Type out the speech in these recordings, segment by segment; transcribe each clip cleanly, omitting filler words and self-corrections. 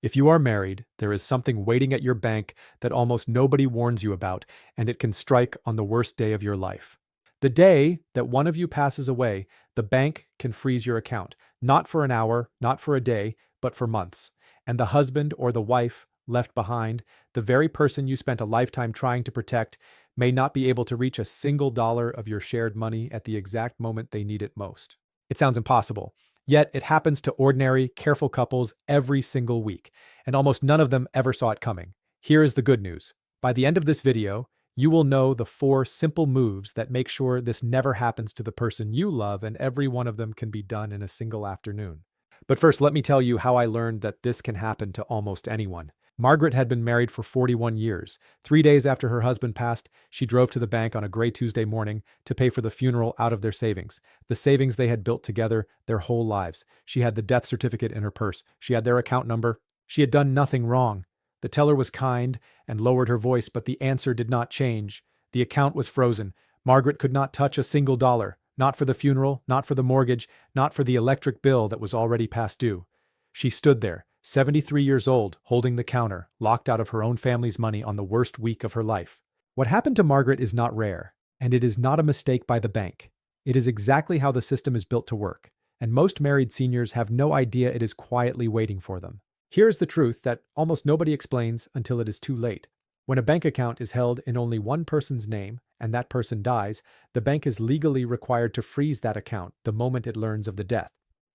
If you are married, there is something waiting at your bank that almost nobody warns you about, and it can strike on the worst day of your life. The day that one of you passes away, the bank can freeze your account, not for an hour, not for a day, but for months. And the husband or the wife left behind, the very person you spent a lifetime trying to protect, may not be able to reach a single dollar of your shared money at the exact moment they need it most. It sounds impossible. Yet it happens to ordinary, careful couples every single week, and almost none of them ever saw it coming. Here is the good news. By the end of this video, you will know the 4 simple moves that make sure this never happens to the person you love, and every one of them can be done in a single afternoon. But first, let me tell you how I learned that this can happen to almost anyone. Margaret had been married for 41 years. 3 days after her husband passed, she drove to the bank on a gray Tuesday morning to pay for the funeral out of their savings. The savings they had built together their whole lives. She had the death certificate in her purse. She had their account number. She had done nothing wrong. The teller was kind and lowered her voice, but the answer did not change. The account was frozen. Margaret could not touch a single dollar. Not for the funeral, not for the mortgage, not for the electric bill that was already past due. She stood there, 73 years old, holding the counter, locked out of her own family's money on the worst week of her life. What happened to Margaret is not rare, and it is not a mistake by the bank. It is exactly how the system is built to work, and most married seniors have no idea it is quietly waiting for them. Here's the truth that almost nobody explains until it is too late. When a bank account is held in only one person's name, and that person dies, the bank is legally required to freeze that account the moment it learns of the death.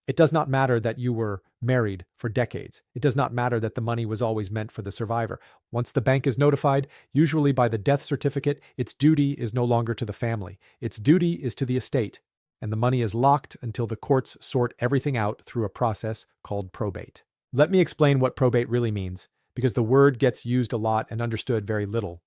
It does not matter that you were married for decades. It does not matter that the money was always meant for the survivor. Once the bank is notified, usually by the death certificate, its duty is no longer to the family. Its duty is to the estate, and the money is locked until the courts sort everything out through a process called probate. Let me explain what probate really means, because the word gets used a lot and understood very little.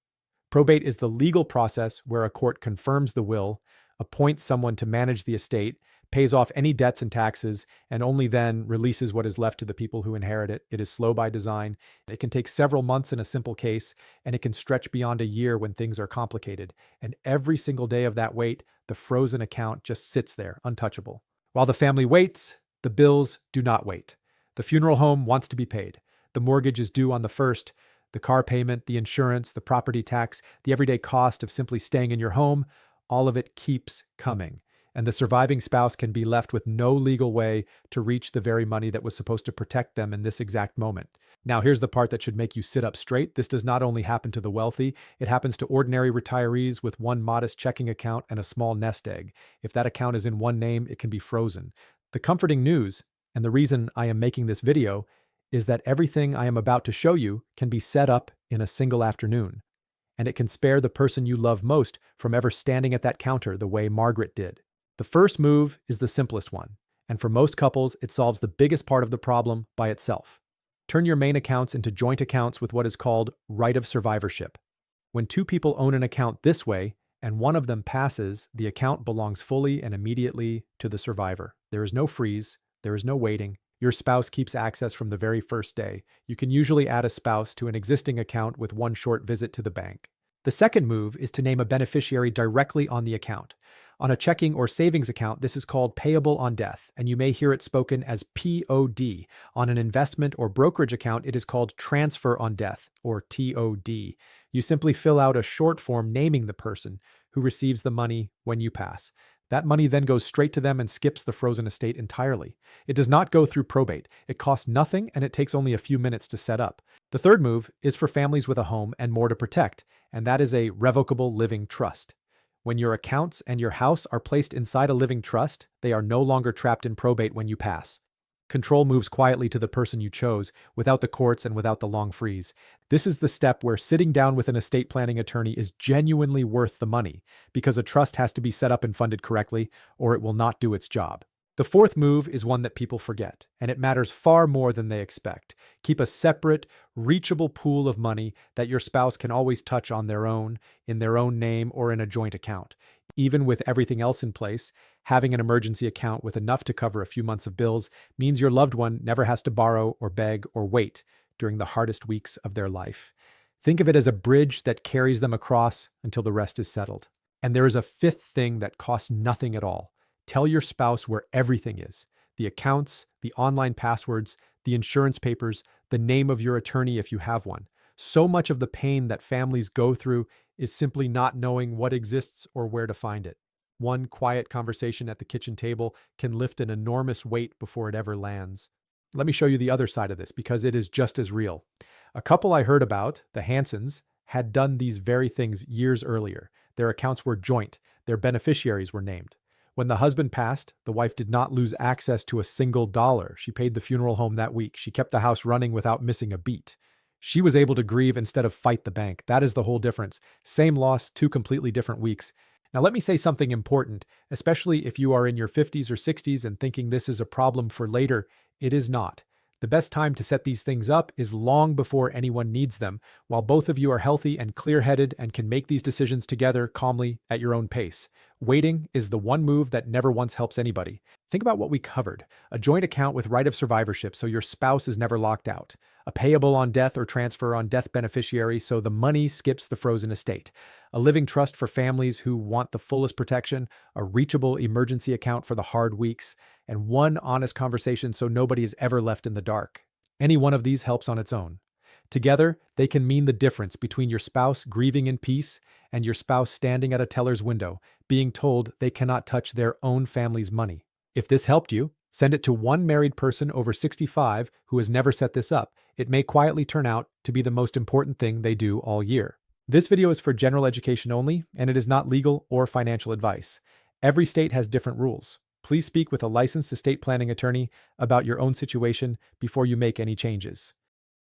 Probate is the legal process where a court confirms the will, appoints someone to manage the estate, pays off any debts and taxes, and only then releases what is left to the people who inherit it. It is slow by design. It can take several months in a simple case, and it can stretch beyond a year when things are complicated. And every single day of that wait, the frozen account just sits there, untouchable. While the family waits, the bills do not wait. The funeral home wants to be paid. The mortgage is due on the 1st. The car payment, the insurance, the property tax, the everyday cost of simply staying in your home, all of it keeps coming. And the surviving spouse can be left with no legal way to reach the very money that was supposed to protect them in this exact moment. Now, here's the part that should make you sit up straight. This does not only happen to the wealthy, it happens to ordinary retirees with one modest checking account and a small nest egg. If that account is in one name, it can be frozen. The comforting news, and the reason I am making this video, is that everything I am about to show you can be set up in a single afternoon. And it can spare the person you love most from ever standing at that counter the way Margaret did. The first move is the simplest one, and for most couples, it solves the biggest part of the problem by itself. Turn your main accounts into joint accounts with what is called right of survivorship. When 2 people own an account this way, and one of them passes, the account belongs fully and immediately to the survivor. There is no freeze, there is no waiting. Your spouse keeps access from the very first day. You can usually add a spouse to an existing account with one short visit to the bank. The second move is to name a beneficiary directly on the account. On a checking or savings account, this is called payable-on-death, and you may hear it spoken as POD. On an investment or brokerage account, it is called transfer-on-death, or TOD. You simply fill out a short form naming the person who receives the money when you pass. That money then goes straight to them and skips the frozen estate entirely. It does not go through probate. It costs nothing, and it takes only a few minutes to set up. The third move is for families with a home and more to protect, and that is a revocable living trust. When your accounts and your house are placed inside a living trust, they are no longer trapped in probate when you pass. Control moves quietly to the person you chose, without the courts and without the long freeze. This is the step where sitting down with an estate planning attorney is genuinely worth the money, because a trust has to be set up and funded correctly, or it will not do its job. The fourth move is one that people forget, and it matters far more than they expect. Keep a separate, reachable pool of money that your spouse can always touch on their own, in their own name, or in a joint account. Even with everything else in place, having an emergency account with enough to cover a few months of bills means your loved one never has to borrow or beg or wait during the hardest weeks of their life. Think of it as a bridge that carries them across until the rest is settled. And there is a fifth thing that costs nothing at all. Tell your spouse where everything is. the accounts, the online passwords, the insurance papers, the name of your attorney if you have one. So much of the pain that families go through is simply not knowing what exists or where to find it. One quiet conversation at the kitchen table can lift an enormous weight before it ever lands. Let me show you the other side of this because it is just as real. A couple I heard about, the Hansons, had done these very things years earlier. Their accounts were joint, their beneficiaries were named. When the husband passed, the wife did not lose access to a single dollar. She paid the funeral home that week. She kept the house running without missing a beat. She was able to grieve instead of fight the bank. That is the whole difference. Same loss, two completely different weeks. Now, let me say something important, especially if you are in your 50s or 60s and thinking this is a problem for later. It is not. The best time to set these things up is long before anyone needs them, while both of you are healthy and clear-headed and can make these decisions together calmly at your own pace. Waiting is the one move that never once helps anybody. Think about what we covered. A joint account with right of survivorship so your spouse is never locked out. A payable-on-death or transfer-on-death beneficiary so the money skips the frozen estate. A living trust for families who want the fullest protection. A reachable emergency account for the hard weeks. And one honest conversation so nobody is ever left in the dark. Any one of these helps on its own. Together, they can mean the difference between your spouse grieving in peace and your spouse standing at a teller's window, being told they cannot touch their own family's money. If this helped you, send it to one married person over 65 who has never set this up. It may quietly turn out to be the most important thing they do all year. This video is for general education only, and it is not legal or financial advice. Every state has different rules. Please speak with a licensed estate planning attorney about your own situation before you make any changes.